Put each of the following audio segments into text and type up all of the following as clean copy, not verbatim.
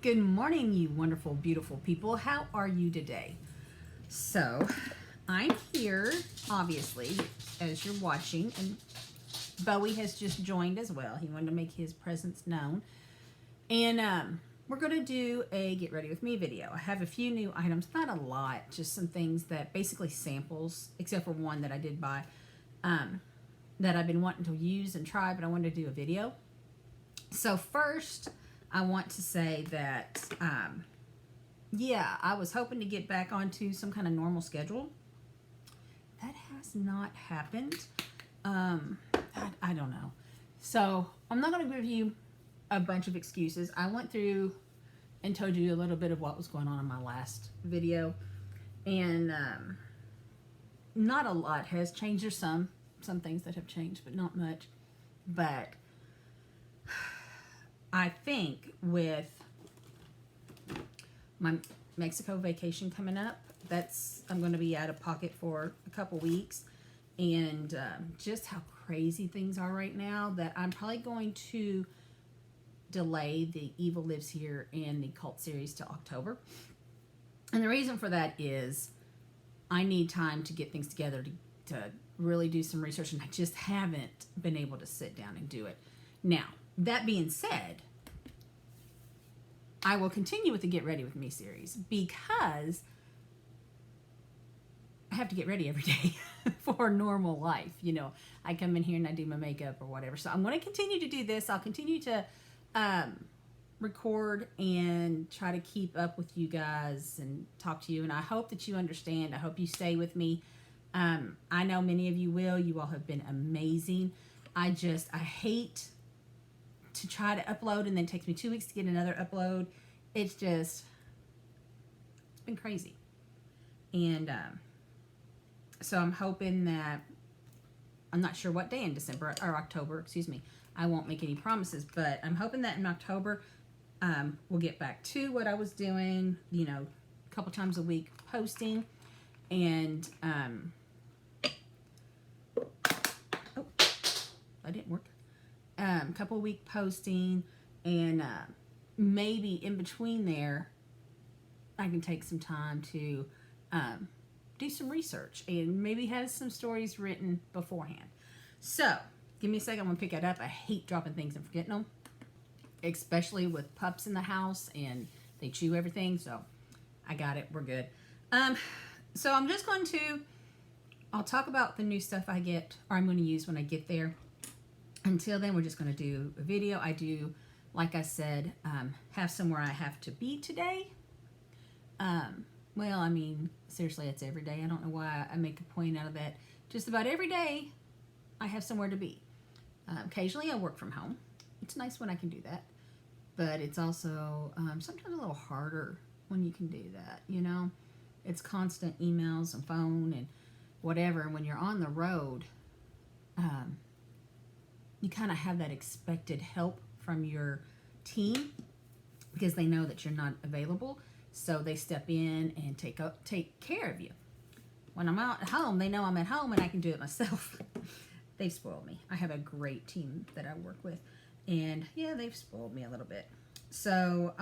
Good morning, you wonderful, beautiful people. How are you today? So, I'm here, obviously, as you're watching, and Bowie has just joined as well. He wanted to make his presence known. And we're going to do a Get Ready With Me video. I have a few new items, not a lot, just some things that basically samples, except for one that I did buy that I've been wanting to use and try, but I wanted to do a video. So first, I want to say that, yeah, I was hoping to get back onto some kind of normal schedule. That has not happened. I don't know. So I'm not going to give you a bunch of excuses. I went through and told you a little bit of what was going on in my last video. And not a lot has changed. There's some things that have changed, but not much. But I think with my Mexico vacation coming up, I'm going to be out of pocket for a couple weeks, and just how crazy things are right now, that I'm probably going to delay the Evil Lives Here and the Cult series to October. And the reason for that is I need time to get things together to really do some research, and I just haven't been able to sit down and do it. Now, that being said, I will continue with the Get Ready With Me series because I have to get ready every day for normal life. You know, I come in here and I do my makeup or whatever. So I'm going to continue to do this. I'll continue to record and try to keep up with you guys and talk to you. And I hope that you understand. I hope you stay with me. I know many of you will. You all have been amazing. I hate to try to upload and then it takes me 2 weeks to get another upload. It's been crazy. And so I'm hoping that, I'm not sure what day in December or October, excuse me, I won't make any promises, but I'm hoping that in October we'll get back to what I was doing, you know, a couple times a week posting. And oh, that didn't work. Couple week posting, and maybe in between there I can take some time to do some research and maybe have some stories written beforehand. So give me a second, I'm gonna pick that up. I hate dropping things and forgetting them, especially with pups in the house and they chew everything. So I got it, we're good. So I'm just going to, I'll talk about the new stuff I get, or I'm going to use when I get there. Until then, we're just going to do a video. I do, like I said, have somewhere I have to be today. Well, I mean, seriously, it's every day. I don't know why I make a point out of that. Just about every day, I have somewhere to be. Occasionally, I work from home. It's nice when I can do that. But it's also sometimes a little harder when you can do that, you know? It's constant emails and phone and whatever. And when you're on the road, you kind of have that expected help from your team because they know that you're not available. So they step in and take care of you. When I'm out at home, they know I'm at home and I can do it myself. They've spoiled me. I have a great team that I work with. And yeah, they've spoiled me a little bit. So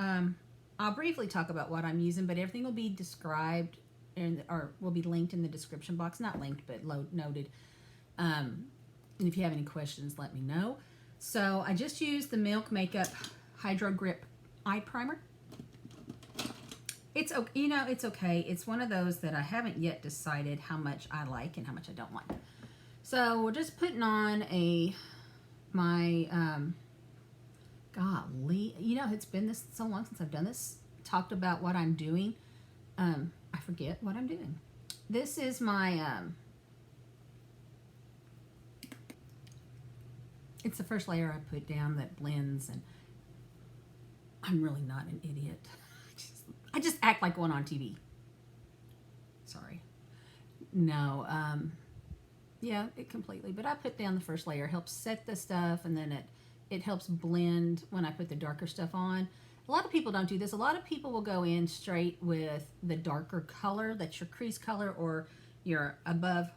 I'll briefly talk about what I'm using, but everything will be described or will be linked in the description box. Not linked, but noted. And if you have any questions, let me know. So I just used the Milk Makeup Hydro Grip Eye Primer. It's, you know, it's okay. It's one of those that I haven't yet decided how much I like and how much I don't like. So we're just putting on golly, you know, it's been so long since I've done this. Talked about what I'm doing. I forget what I'm doing. This is my, it's the first layer I put down that blends, and I'm really not an idiot. I just act like one on TV. Sorry. No, yeah, it completely. But I put down the first layer, helps set the stuff, and then it helps blend when I put the darker stuff on. A lot of people don't do this. A lot of people will go in straight with the darker color, that's your crease color or your above,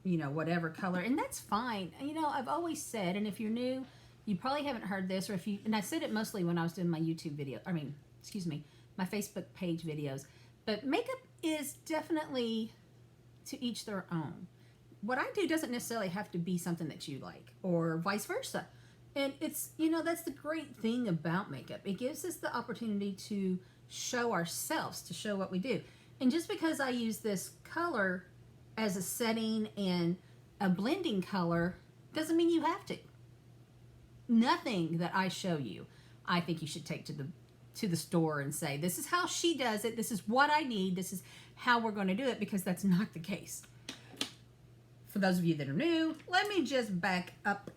you know, whatever color, and that's fine. You know, I've always said, and if you're new, You probably haven't heard this, or if you, and I said it mostly when I was doing my YouTube video, excuse me, my Facebook page videos, but makeup is definitely to each their own. What I do doesn't necessarily have to be something that you like, or vice versa. And it's, you know, that's the great thing about makeup. It gives us the opportunity to show ourselves, to show what we do. And just because I use this color as a setting and a blending color doesn't mean you have to. Nothing that I show you, I think you should take to the store and say, this is how she does it, this is what I need, this is how we're going to do it, because that's not the case. For those of you that are new, let me just back up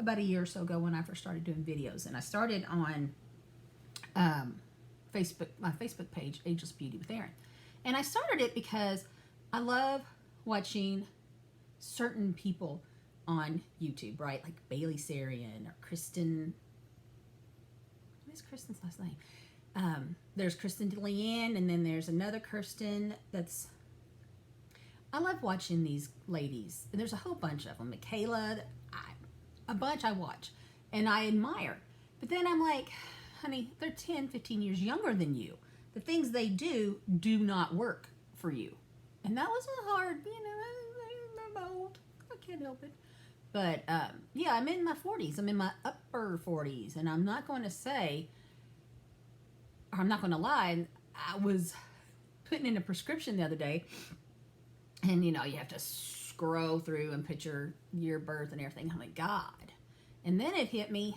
about a year or so ago when I first started doing videos, and I started on Facebook, my Facebook page, Ageless Beauty with Erin. And I started it because I love watching certain people on YouTube, right? Like Bailey Sarian or Kristen. What is Kristen's last name? There's Kristen Leanne, and then there's another Kirsten that's... I love watching these ladies. And there's a whole bunch of them. Michaela, a bunch I watch. And I admire. But then I'm like, honey, they're 10, 15 years younger than you. The things they do not work for you. And that was a hard, you know, I'm old. I can't help it. But, yeah, I'm in my 40s. I'm in my upper 40s. And I'm not going to say, or I'm not going to lie, I was putting in a prescription the other day. And, you know, you have to scroll through and put your year of birth and everything. I'm like, God. And then it hit me,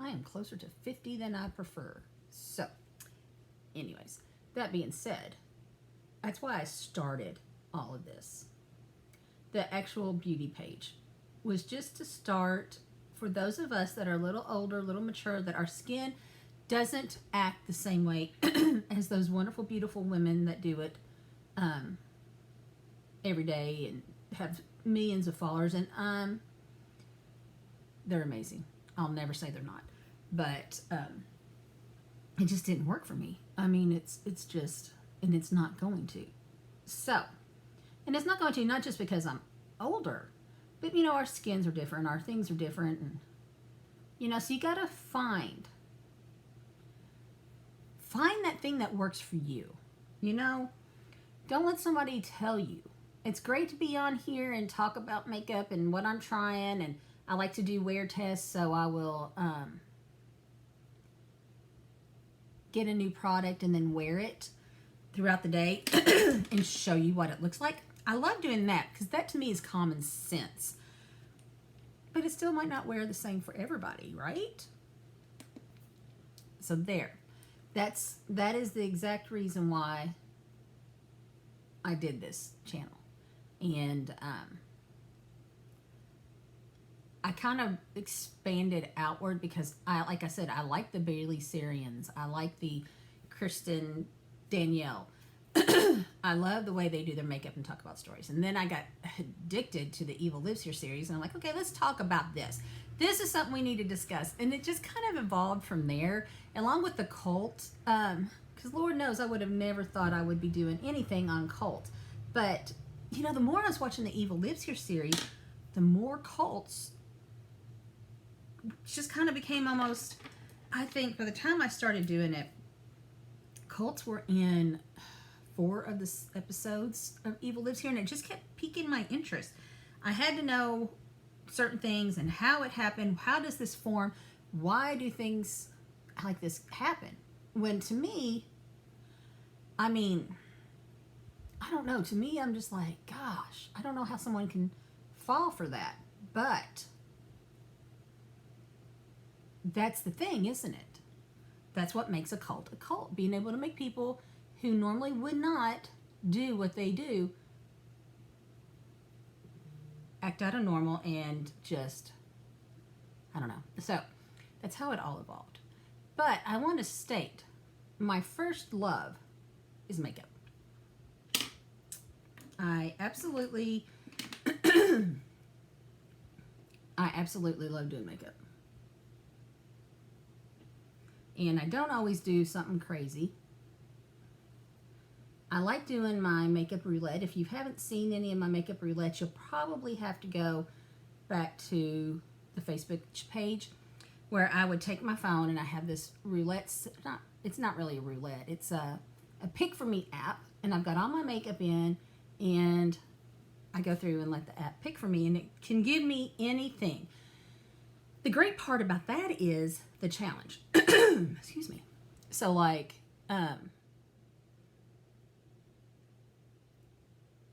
I am closer to 50 than I prefer. So, anyways, that being said, that's why I started all of this. The actual beauty page was just to start for those of us that are a little older, a little mature, that our skin doesn't act the same way as those wonderful, beautiful women that do it every day and have millions of followers. And they're amazing. I'll never say they're not. But it just didn't work for me. I mean, it's just, and it's not going to. So, and it's not going to, not just because I'm older, but, you know, our skins are different, our things are different, and, you know, so you gotta find that thing that works for you, you know? Don't let somebody tell you. It's great to be on here and talk about makeup and what I'm trying, and I like to do wear tests, so I will get a new product and then wear it throughout the day and show you what it looks like. I love doing that because that to me is common sense. But it still might not wear the same for everybody, right? So there. That is the exact reason why I did this channel. And I kind of expanded outward because like I said, I like the Bailey Sarians. I like the Kristen Danielle. I love the way they do their makeup and talk about stories. And then I got addicted to the Evil Lives Here series. And I'm like, okay, let's talk about this. This is something we need to discuss. And it just kind of evolved from there, along with the cult. Because Lord knows I would have never thought I would be doing anything on cult. But, you know, the more I was watching the Evil Lives Here series, the more cults just kind of became almost, I think by the time I started doing it, cults were in 4 of the episodes of Evil Lives Here, and it just kept piquing my interest. I had to know certain things and how it happened. How does this form? Why do things like this happen? When to me, I mean, I don't know. To me, I'm just like, gosh, I don't know how someone can fall for that. But that's the thing, isn't it? That's what makes a cult. Being able to make people who normally would not do what they do act out of normal and just, I don't know. So that's how it all evolved. But I want to state, my first love is makeup. I absolutely love doing makeup. And I don't always do something crazy. I like doing my makeup roulette. If you haven't seen any of my makeup roulettes, you'll probably have to go back to the Facebook page, where I would take my phone and I have this roulette. It's not really a roulette. It's a Pick For Me app, and I've got all my makeup in, and I go through and let the app pick for me, and it can give me anything. The great part about that is the challenge. Excuse me. So like,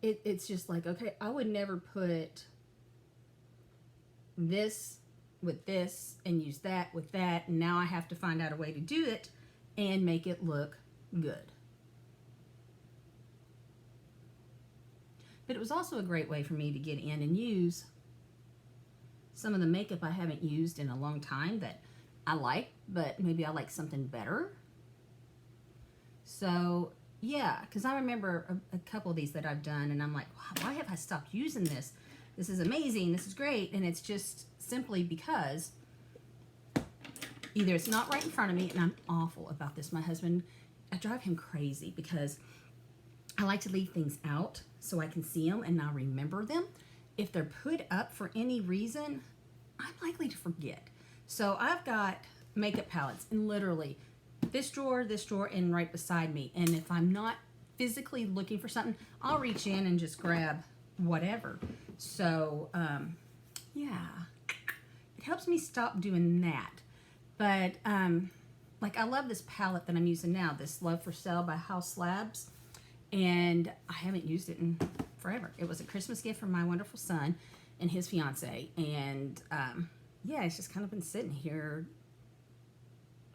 it's just like, okay, I would never put this with this and use that with that, and now I have to find out a way to do it and make it look good. But it was also a great way for me to get in and use some of the makeup I haven't used in a long time that I like, but maybe I like something better. So yeah, because I remember a couple of these that I've done, and I'm like, wow, why have I stopped using this? This is amazing, this is great, and it's just simply because either it's not right in front of me, and I'm awful about this. My husband, I drive him crazy because I like to leave things out so I can see them and not remember them. If they're put up for any reason, I'm likely to forget. So I've got makeup palettes in literally this drawer, and right beside me. And if I'm not physically looking for something, I'll reach in and just grab whatever. So, yeah, it helps me stop doing that. But, like, I love this palette that I'm using now, this Love for Sale by Haus Labs. And I haven't used it in forever. It was a Christmas gift from my wonderful son and his fiance. And, yeah, it's just kind of been sitting here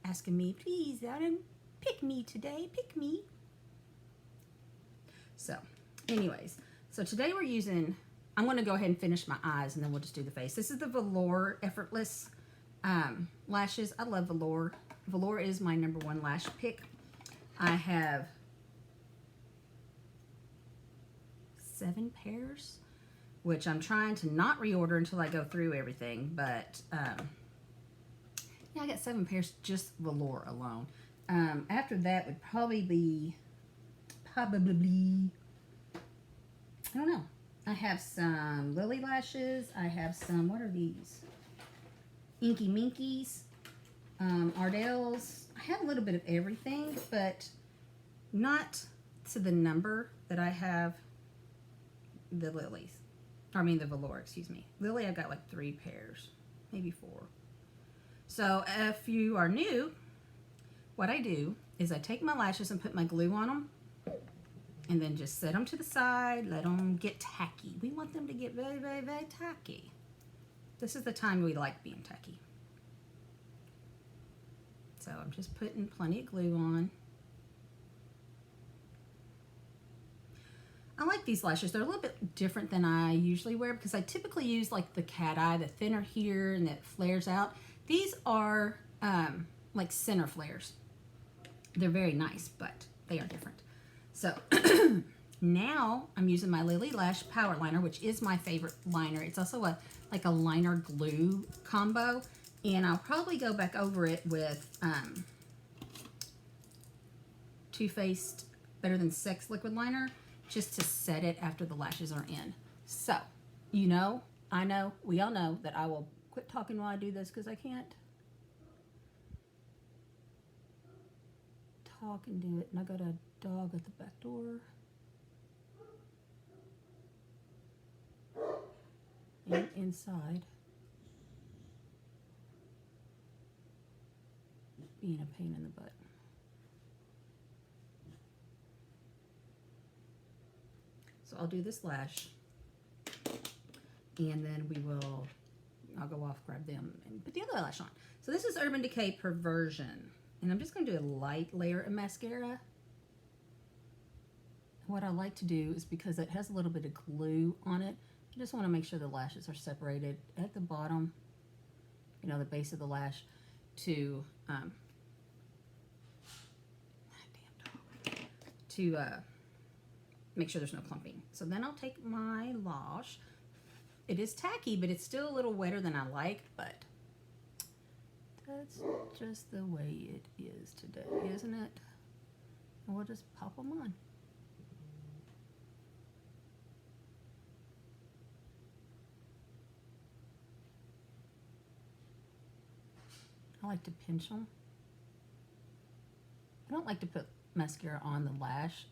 asking me, please, Adam, pick me today, pick me. So, anyways, so today we're using, I'm going to go ahead and finish my eyes, and then we'll just do the face. This is the Velour Effortless lashes. I love Velour. Velour is my #1 lash pick. I have 7 pairs, which I'm trying to not reorder until I go through everything, but yeah, I got 7 pairs just Velour alone. After that would probably be, I don't know. I have some Lily lashes. I have some, what are these? Inky Minkies, Ardell's. I have a little bit of everything, but not to the number that I have the Lilies. I mean the Velour, excuse me. Lily, I've got like 3 pairs, maybe 4. So if you are new, what I do is I take my lashes and put my glue on them, and then just set them to the side, let them get tacky. We want them to get very, very, very tacky. This is the time we like being tacky. So I'm just putting plenty of glue on. I like these lashes. They're a little bit different than I usually wear because I typically use like the cat eye, the thinner here and that flares out. These are like center flares. They're very nice, but they are different. So now I'm using my Lily Lash Power Liner, which is my favorite liner. It's also like a liner glue combo, and I'll probably go back over it with Too Faced Better Than Sex liquid liner, just to set it after the lashes are in. So, you know, I know, we all know that I will quit talking while I do this because I can't talk and do it. And I got a dog at the back door. And inside. Being a pain in the butt. So I'll do this lash, and then I'll go off, grab them, and put the other lash on. So this is Urban Decay Perversion, and I'm just going to do a light layer of mascara. What I like to do is, because it has a little bit of glue on it, I just want to make sure the lashes are separated at the bottom, you know, the base of the lash, to make sure there's no clumping. So then I'll take my Lash. It is tacky, but it's still a little wetter than I like, but that's just the way it is today, isn't it? And we'll just pop them on. I like to pinch them. I don't like to put mascara on the lash,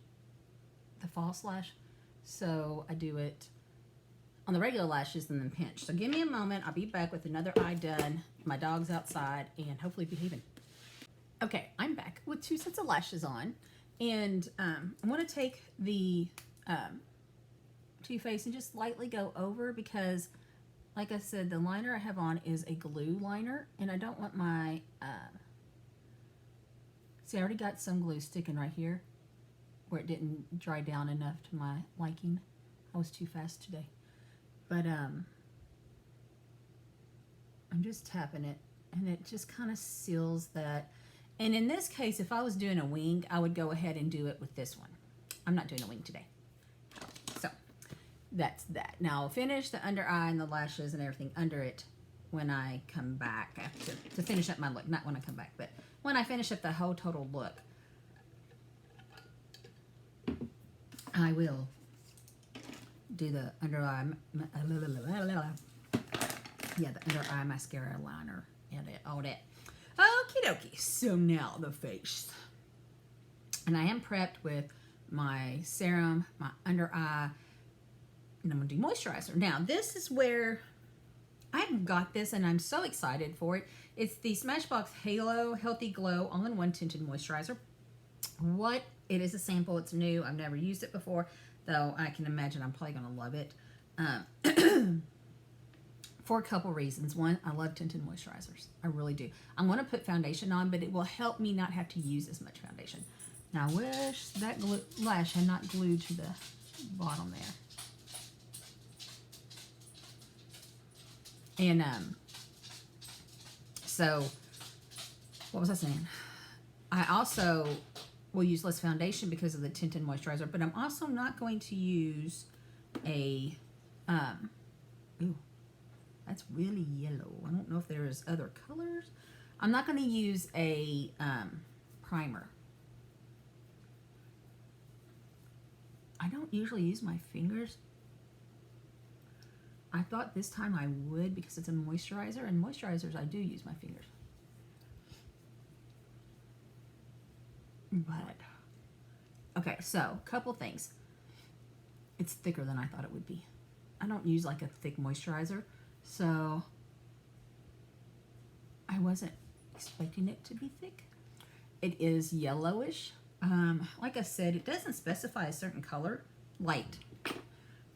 the false lash, so I do it on the regular lashes and then pinch. So give me a moment. I'll be back with another eye done. My dog's outside and hopefully behaving. Okay, I'm back with 2 sets of lashes on, and I'm going to take the Too Faced and just lightly go over because, like I said, the liner I have on is a glue liner, and I don't want my see, I already got some glue sticking right here where it didn't dry down enough to my liking. I was too fast today. But I'm just tapping it, and it just kind of seals that. And in this case, if I was doing a wing, I would go ahead and do it with this one. I'm not doing a wing today. So that's that. Now I'll finish the under eye and the lashes and everything under it when I come back to finish up my look. Not when I come back, but when I finish up the whole total look. I will do the under eye, yeah, the under eye mascara, liner, and all that. Okie dokie. So now the face. And I am prepped with my serum, my under eye, and I'm going to do moisturizer. Now, this is where I've got this, and I'm so excited for it. It's the Smashbox Halo Healthy Glow All-in-One Tinted Moisturizer. It is a sample. It's new. I've never used it before, though I can imagine I'm probably going to love it. For a couple reasons. One, I love tinted moisturizers. I really do. I'm going to put foundation on, but it will help me not have to use as much foundation. Now, I wish that lash had not glued to the bottom there. And, so, what was I saying? I also will use less foundation because of the tinted moisturizer, but I'm also not going to use a, ooh, that's really yellow. I don't know if there is other colors. I'm not going to use a primer. I don't usually use my fingers. I thought this time I would because it's a moisturizer, and moisturizers I do use my fingers. But, okay, so, couple things. It's thicker than I thought it would be. I don't use like a thick moisturizer, so I wasn't expecting it to be thick. It is yellowish. Like I said, it doesn't specify a certain color. Light.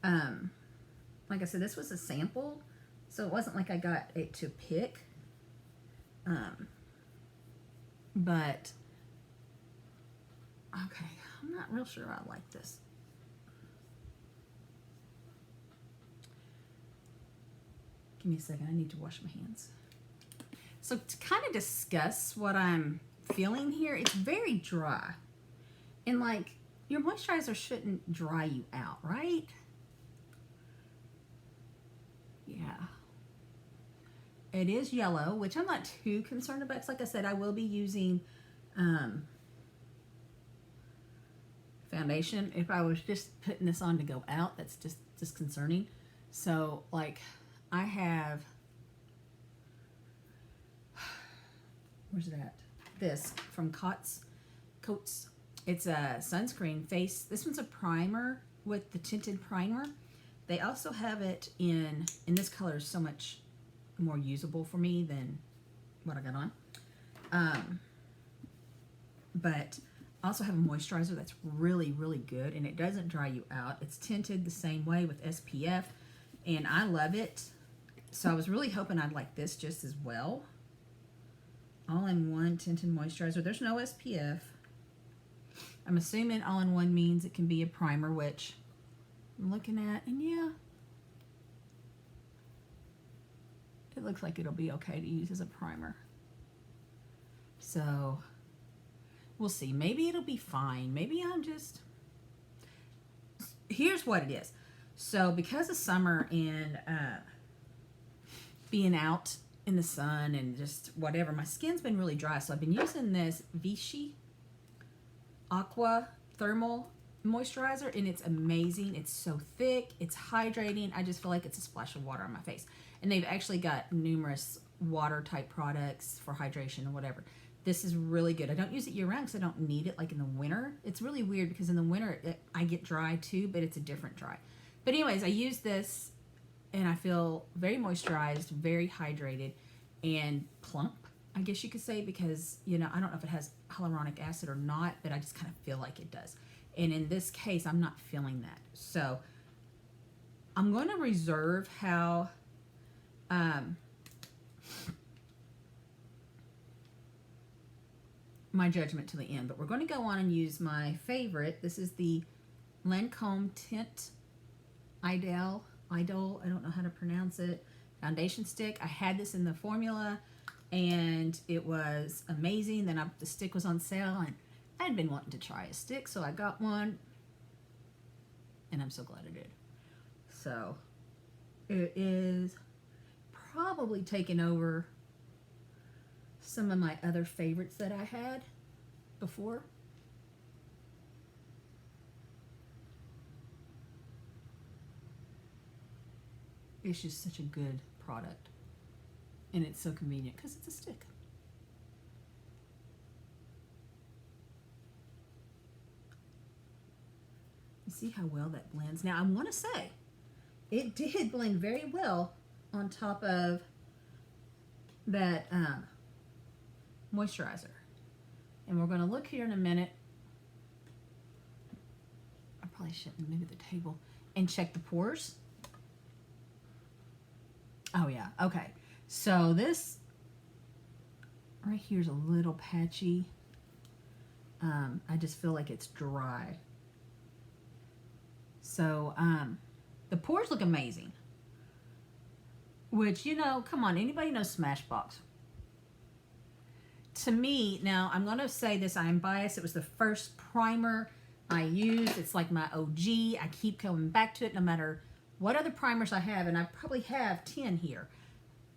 Like I said, this was a sample, so it wasn't like I got it to pick. But, okay, I'm not real sure I like this. Give me a second, I need to wash my hands. So to kind of discuss what I'm feeling here, it's very dry. And like, your moisturizer shouldn't dry you out, right? Yeah. It is yellow, which I'm not too concerned about. Because like I said, I will be using foundation. If I was just putting this on to go out, that's just disconcerting. So like, I have, where's it at? This from Coats. It's a sunscreen face. This one's a primer with the tinted primer. They also have it in this color is so much more usable for me than what I got on. But I also have a moisturizer that's really, really good, and it doesn't dry you out. It's tinted the same way with SPF, and I love it. So I was really hoping I'd like this just as well. All-in-one tinted moisturizer. There's no SPF. I'm assuming all-in-one means it can be a primer, which I'm looking at, and yeah, it looks like it'll be okay to use as a primer. So we'll see. Maybe it'll be fine. Maybe I'm just, here's what it is. So because of summer and being out in the sun and just whatever, my skin's been really dry. So I've been using this Vichy Aqua Thermal Moisturizer, and it's amazing. It's so thick. It's hydrating. I just feel like it's a splash of water on my face. And they've actually got numerous water type products for hydration or whatever. This is really good. I don't use it year round because I don't need it like in the winter. It's really weird because in the winter I get dry too, but it's a different dry. But anyways, I use this and I feel very moisturized, very hydrated, and plump, I guess you could say, because, you know, I don't know if it has hyaluronic acid or not, but I just kind of feel like it does. And in this case, I'm not feeling that. So I'm going to reserve how my judgment to the end, but we're going to go on and use my favorite. This is the Lancôme Teint Idole, I don't know how to pronounce it, foundation stick. I had this in the formula and it was amazing. Then the stick was on sale and I had been wanting to try a stick, so I got one and I'm so glad I did. So it is probably taken over some of my other favorites that I had before. It's just such a good product. And it's so convenient because it's a stick. You see how well that blends? Now I want to say, it did blend very well on top of that moisturizer. And we're going to look here in a minute. I probably shouldn't move the table and check the pores. Oh yeah, okay. So this right here is a little patchy. I just feel like it's dry. So the pores look amazing. Which, you know, come on, anybody knows Smashbox? To me, now I'm going to say this, I am biased. It was the first primer I used. It's like my OG. I keep coming back to it no matter what other primers I have, and I probably have 10 here.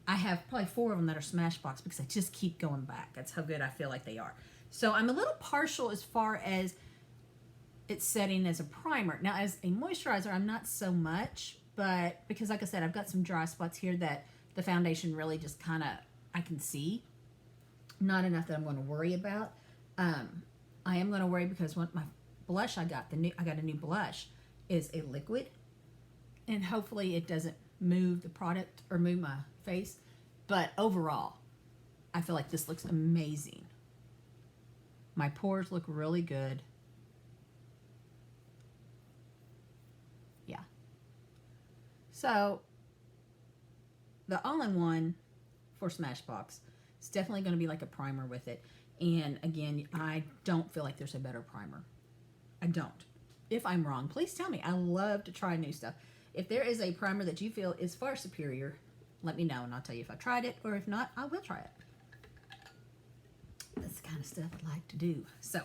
I have probably 4 of them that are Smashbox because I just keep going back. That's how good I feel like they are. So I'm a little partial as far as its setting as a primer. Now as a moisturizer, I'm not so much, but because like I said, I've got some dry spots here that the foundation really just kind of, I can see. Not enough that I'm going to worry about. I am going to worry because what my blush I got a new blush is a liquid. And hopefully it doesn't move the product or move my face. But overall, I feel like this looks amazing. My pores look really good. Yeah. So, the all-in-one for Smashbox is definitely going to be like a primer with it. And again, I don't feel like there's a better primer. I don't. If I'm wrong, please tell me. I love to try new stuff. If there is a primer that you feel is far superior, let me know and I'll tell you if I tried it, or if not, I will try it. That's the kind of stuff I like to do. So,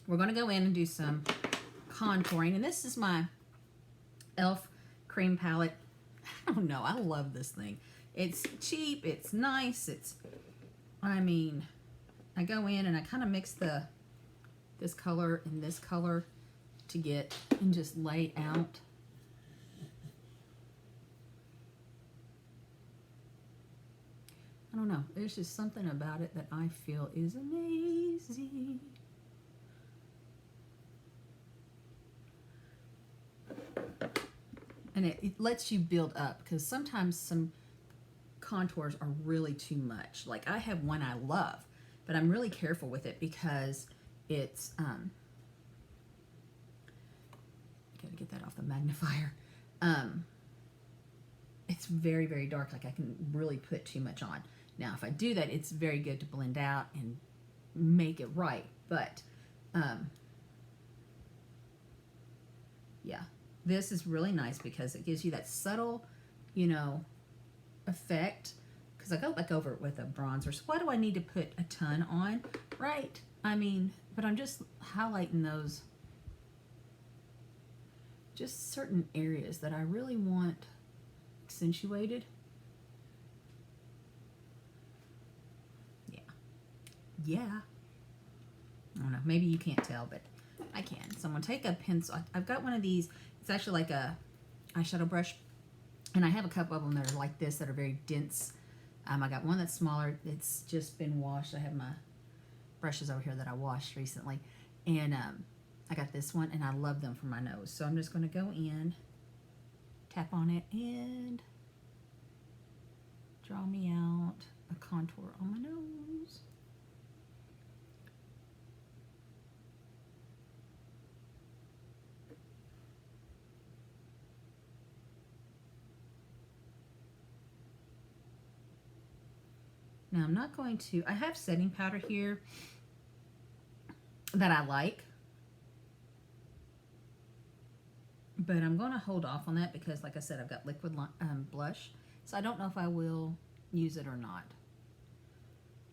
we're going to go in and do some contouring. And this is my e.l.f. cream palette. I don't know. I love this thing. It's cheap. It's nice. I mean, I go in and I kind of mix this color and this color to get and just lay out. I don't know. There's just something about it that I feel is amazing. And it lets you build up, because sometimes some contours are really too much. Like I have one I love, but I'm really careful with it because it's gotta get that off the magnifier. It's very, very dark. Like I can really put too much on. Now, if I do that, it's very good to blend out and make it right. But, yeah, this is really nice because it gives you that subtle, you know, effect. Because I go back over it with a bronzer. So why do I need to put a ton on? Right? I mean, but I'm just highlighting those, just certain areas that I really want accentuated. Yeah. I don't know. Maybe you can't tell, but I can. So I'm going to take a pencil. I've got one of these. It's actually like a eyeshadow brush. And I have a couple of them that are like this that are very dense I got one that's smaller. It's just been washed. I have my brushes over here that I washed recently. And I got this one, and I love them for my nose. So I'm just going to go in, tap on it, and draw me out a contour on my nose. Now I'm not going to, I have setting powder here that I like, but I'm going to hold off on that because, like I said, I've got liquid blush, so I don't know if I will use it or not.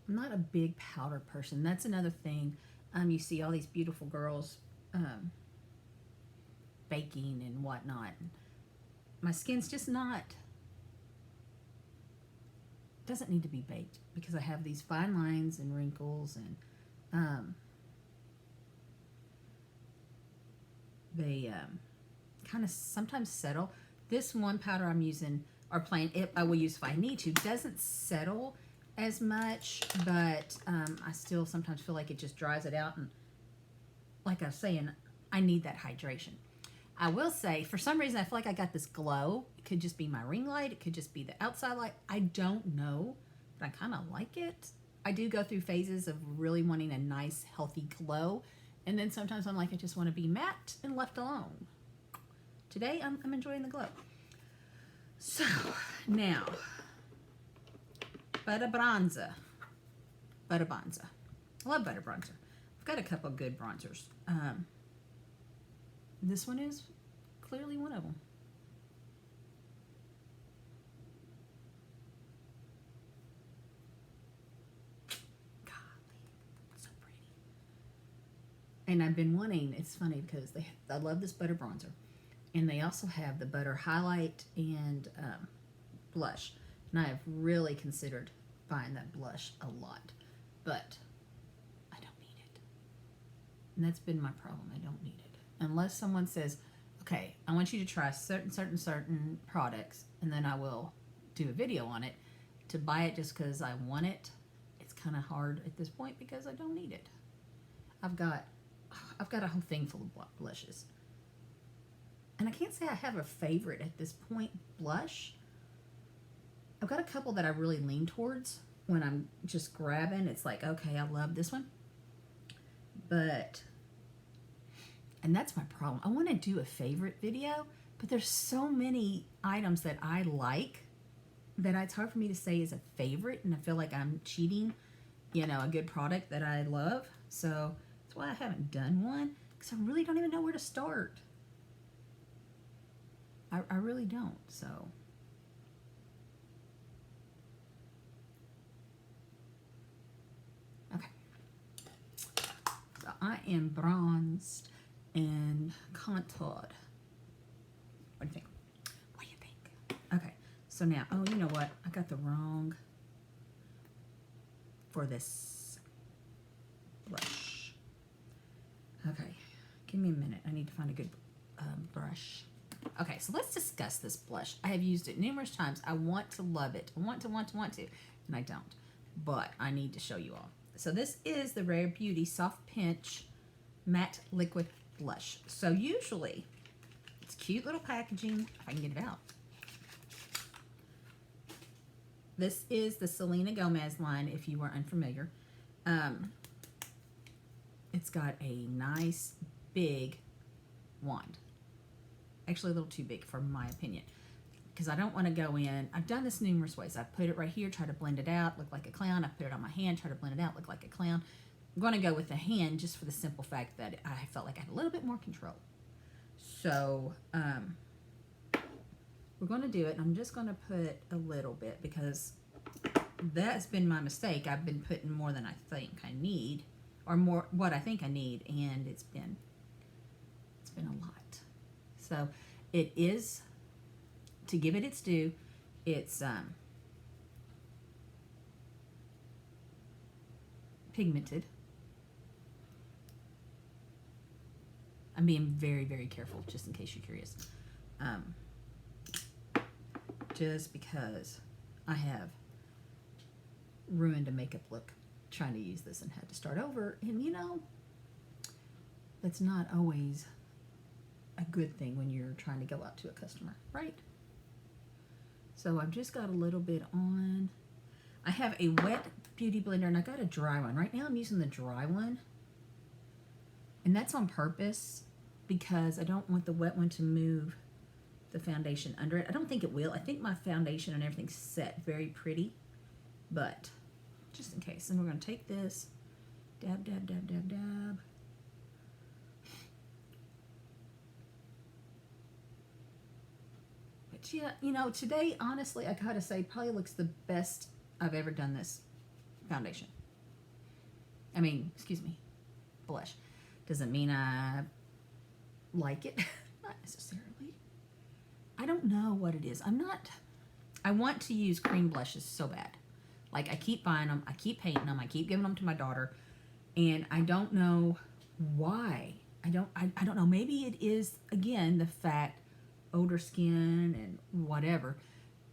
I'm not a big powder person. That's another thing. You see all these beautiful girls baking and whatnot. My skin's just not, doesn't need to be baked because I have these fine lines and wrinkles, and they kind of sometimes settle. This one powder I'm using, or plain, I will use if I need to, doesn't settle as much, but I still sometimes feel like it just dries it out, and like I was saying, I need that hydration. I will say, for some reason, I feel like I got this glow. It could just be my ring light. It could just be the outside light. I don't know, but I kind of like it. I do go through phases of really wanting a nice, healthy glow. And then sometimes I'm like, I just want to be matte and left alone. Today, I'm enjoying the glow. So, now, Butter Bronzer. Butter Bronzer. I love Butter Bronzer. I've got a couple of good bronzers. This one is clearly one of them. Golly, so pretty. And I've been wanting, it's funny because I love this butter bronzer. And they also have the butter highlight and blush. And I have really considered buying that blush a lot. But I don't need it. And that's been my problem. I don't need it. Unless someone says, okay, I want you to try certain products, and then I will do a video on it. To buy it just because I want it, it's kind of hard at this point because I don't need it. I've got a whole thing full of blushes. And I can't say I have a favorite at this point blush. I've got a couple that I really lean towards when I'm just grabbing. It's like, okay, I love this one. But... and that's my problem. I want to do a favorite video, but there's so many items that I like that it's hard for me to say is a favorite, and I feel like I'm cheating, a good product that I love. So that's why I haven't done one, because I really don't even know where to start. I really don't, so. Okay. So I am bronzed and contoured. What do you think? What do you think? Okay, so now, oh, you know what? I got the wrong for this brush. Okay, give me a minute. I need to find a good brush. Okay, so let's discuss this blush. I have used it numerous times. I want to love it. I want to, and I don't. But I need to show you all. So this is the Rare Beauty Soft Pinch Matte Liquid Blush. So usually, it's cute little packaging, if I can get it out. This is the Selena Gomez line, if you are unfamiliar. It's got a nice, big wand. Actually, a little too big for my opinion, because I don't want to go in. I've done this numerous ways. I put it right here, try to blend it out, look like a clown. I put it on my hand, try to blend it out, look like a clown. I'm going to go with the hand just for the simple fact that I felt like I had a little bit more control. So, we're going to do it. And I'm just going to put a little bit because that's been my mistake. I've been putting more than I think I need, or more what I think I need, and it's been a lot. So it is, to give it its due, it's pigmented. I'm being very, very careful, just in case you're curious. Just because I have ruined a makeup look trying to use this and had to start over. And you know, that's not always a good thing when you're trying to go out to a customer, right? So I've just got a little bit on. I have a wet beauty blender and I got a dry one. Right now I'm using the dry one. And that's on purpose because I don't want the wet one to move the foundation under it. I don't think it will. I think my foundation and everything's set very pretty, but just in case. And we're going to take this, dab, dab, dab, dab, dab. But yeah, you know, today, honestly, I gotta say, probably looks the best I've ever done this foundation. I mean, excuse me, blush. Doesn't mean I like it, not necessarily. I don't know what it is. I want to use cream blushes so bad. Like, I keep buying them, I keep painting them, I keep giving them to my daughter, and I don't know why. I don't know. Maybe it is, again, the fact, older skin and whatever,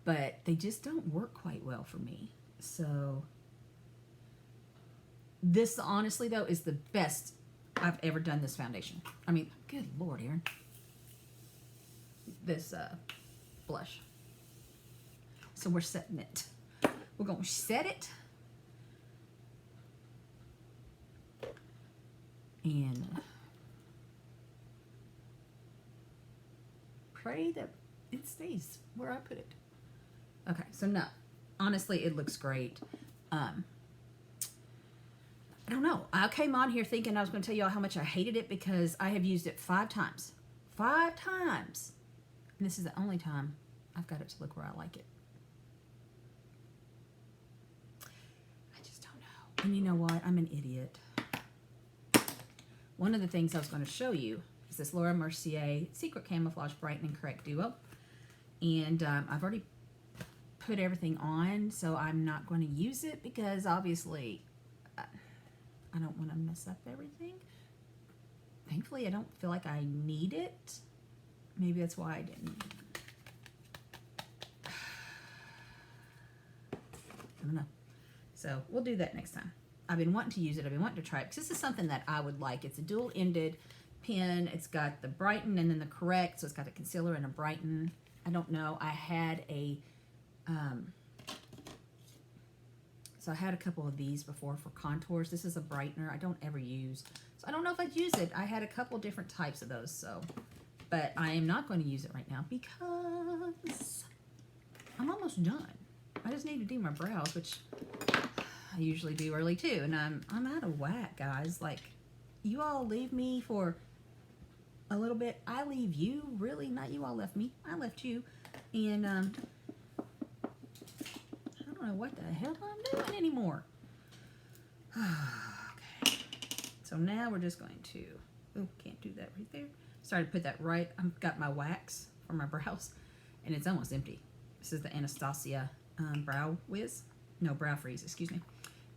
but they just don't work quite well for me. So, this, honestly, though, is the best I've ever done this foundation. I mean, good Lord, Erin. This blush. So we're setting it. We're going to set it. And pray that it stays where I put it. Okay, so no. Honestly, it looks great. I don't know. I came on here thinking I was going to tell y'all how much I hated it because I have used it 5 times. 5 times. And this is the only time I've got it to look where I like it. I just don't know. And you know what? I'm an idiot. One of the things I was going to show you is this Laura Mercier Secret Camouflage Brightening Correct Duo. And I've already put everything on, so I'm not going to use it because obviously I don't want to mess up everything. Thankfully, I don't feel like I need it. Maybe that's why I didn't. I don't know. So we'll do that next time. I've been wanting to use it. I've been wanting to try it because this is something that I would like. It's a dual-ended pen. It's got the brighten and then the correct, so it's got a concealer and a brighten. I don't know. I had a so I had a couple of these before for contours. This is a brightener I don't ever use. So I don't know if I'd use it. I had a couple different types of those, so. But I am not going to use it right now because I'm almost done. I just need to do my brows, which I usually do early too. And I'm out of whack, guys. Like, you all leave me for a little bit. I leave you. Really? Not you all left me. I left you. And I don't know what the hell I'm doing anymore. Okay. So now we're just going to, oh, can't do that right there. Sorry to put that right. I've got my wax for my brows and it's almost empty. This is the Anastasia Brow Freeze, excuse me.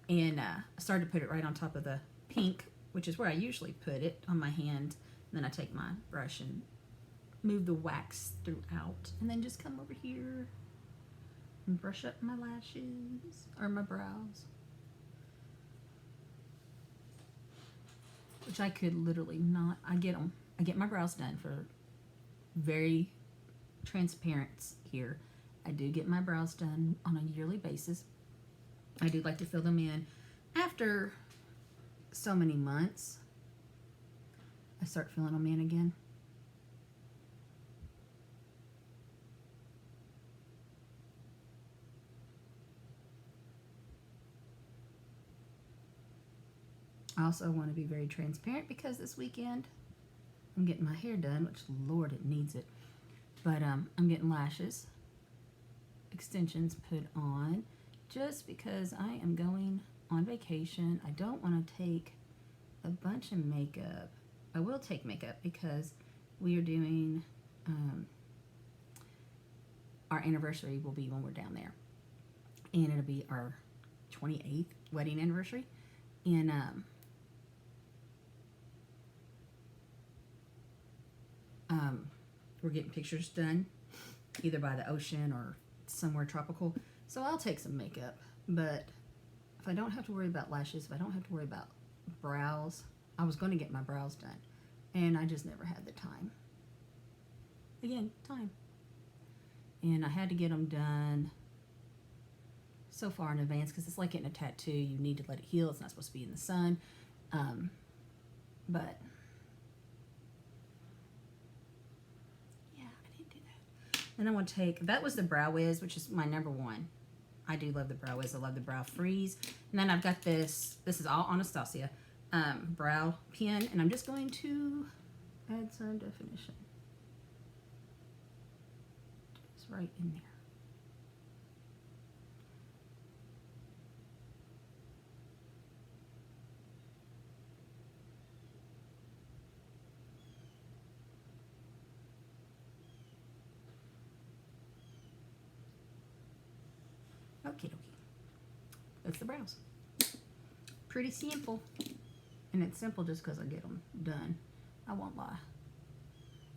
And I started to put it right on top of the pink, which is where I usually put it on my hand. And then I take my brush and move the wax throughout and then just come over here and brush up my lashes or my brows, which I could literally not. I get my brows done for very transparent here. I do get my brows done on a yearly basis. I do like to fill them in after so many months. I start filling them in again. I also want to be very transparent because this weekend I'm getting my hair done, which, Lord, it needs it. But I'm getting lashes, extensions put on, just because I am going on vacation. I don't want to take a bunch of makeup. I will take makeup because we are doing, our anniversary will be when we're down there. And it'll be our 28th wedding anniversary. And we're getting pictures done either by the ocean or somewhere tropical, so I'll take some makeup, but if I don't have to worry about lashes, if I don't have to worry about brows, I was going to get my brows done, and I just never had the time. Again, time. And I had to get them done so far in advance because it's like getting a tattoo. You need to let it heal. It's not supposed to be in the sun. But yeah, I didn't do that. Then I want to take, that was the Brow Wiz, which is my number one. I do love the Brow Wiz. I love the Brow Freeze. And then I've got this is all Anastasia brow pen, and I'm just going to add some definition. It's right in there. Okie dokie. That's the brows. Pretty simple. And it's simple just because I get them done. I won't lie.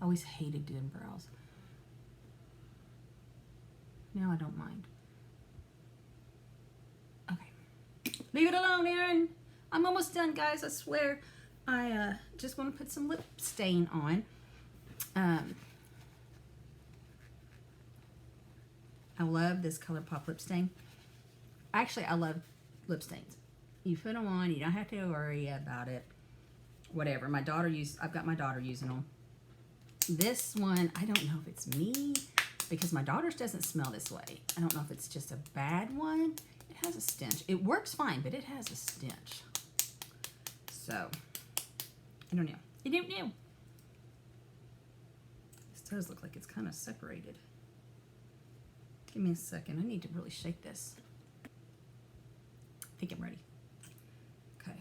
I always hated doing brows. Now I don't mind. Okay. Leave it alone, Erin. I'm almost done, guys. I swear. I just want to put some lip stain on. I love this Colourpop Lip Stain. Actually, I love lip stains. You put them on, you don't have to worry about it. Whatever. I've got my daughter using them. This one, I don't know if it's me, because my daughter's doesn't smell this way. I don't know if it's just a bad one. It has a stench. It works fine, but it has a stench. So, I don't know. I don't know. This does look like it's kind of separated. Give me a second. I need to really shake this. I think I'm ready. Okay.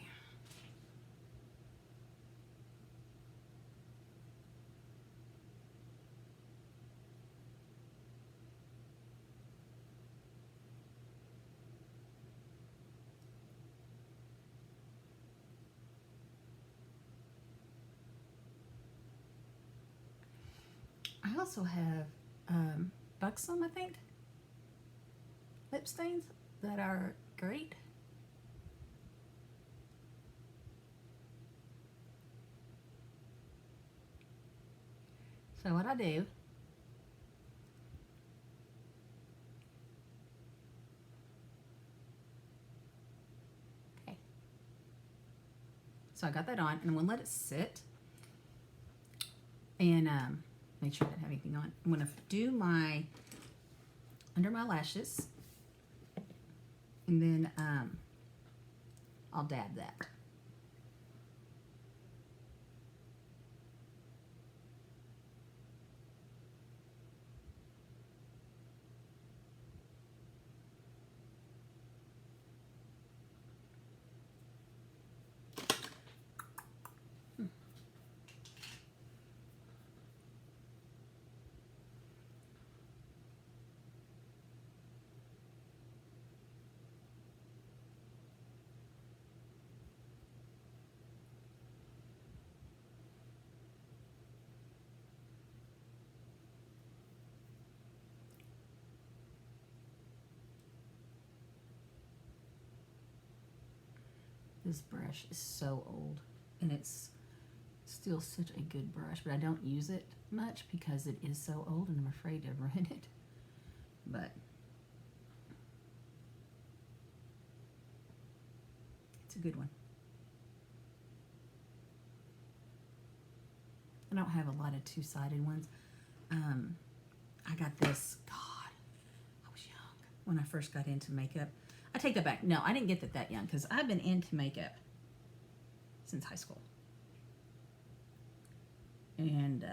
I also have Buxom, I think, lip stains that are great. So what I do, okay, so I got that on, and I'm gonna let it sit, and make sure I don't have anything on. I'm gonna do my under my lashes, and then I'll dab that. This brush is so old, and it's still such a good brush, but I don't use it much because it is so old and I'm afraid to ruin it. But it's a good one. I don't have a lot of two-sided ones. I got this, God, I was young when I first got into makeup. I take that back. No, I didn't get that young because I've been into makeup since high school. And,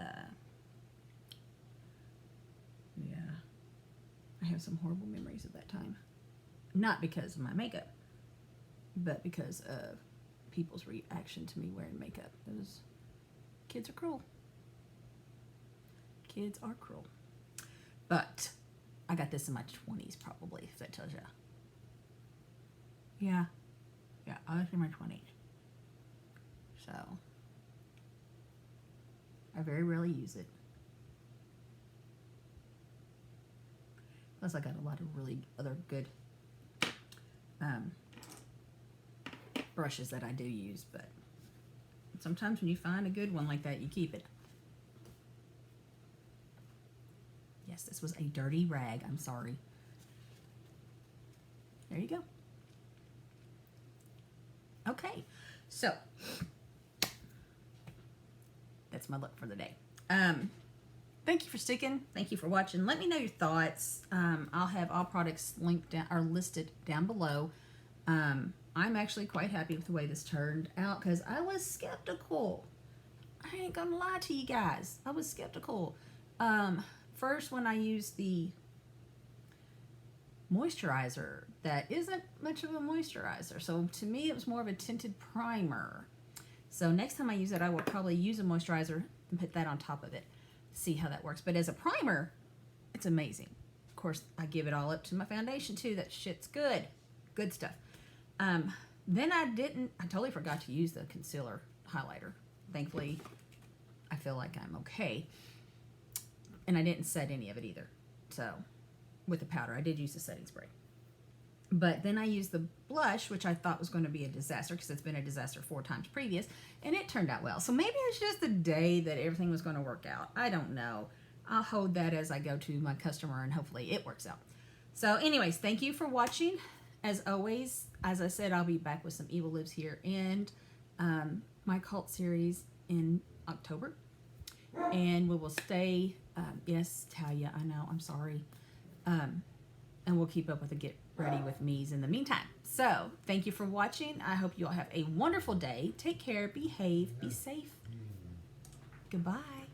yeah, I have some horrible memories of that time. Not because of my makeup, but because of people's reaction to me wearing makeup. Those kids are cruel. Kids are cruel. But I got this in my 20s probably, if that tells you. Yeah, I was in my 20s. So, I very rarely use it. Plus, I got a lot of really other good brushes that I do use, but sometimes when you find a good one like that, you keep it. Yes, this was a dirty rag. I'm sorry. There you go. Okay, so that's my look for the day. Thank you for sticking. Thank you for watching. Let me know your thoughts. I'll have all products linked down or listed down below. I'm actually quite happy with the way this turned out because I was skeptical. I ain't gonna lie to you guys. I was skeptical. First, when I used the moisturizer, that isn't much of a moisturizer. So to me, it was more of a tinted primer. So next time I use it, I will probably use a moisturizer and put that on top of it. See how that works. But as a primer, it's amazing. Of course, I give it all up to my foundation too. That shit's good. Good stuff. Then I totally forgot to use the concealer highlighter. Thankfully, I feel like I'm okay. And I didn't set any of it either. So, with the powder, I did use the setting spray. But then I used the blush, which I thought was going to be a disaster because it's been a disaster 4 times previous, and it turned out well. So maybe it's just the day that everything was going to work out. I don't know. I'll hold that as I go to my customer, and hopefully it works out. So anyways, thank you for watching. As always, as I said, I'll be back with some Evil Lives here and my cult series in October. And we will stay, yes, Talia, I know, I'm sorry. And we'll keep up with the Get Ready With Me's in the meantime. So, thank you for watching. I hope you all have a wonderful day. Take care, behave, be safe. Goodbye.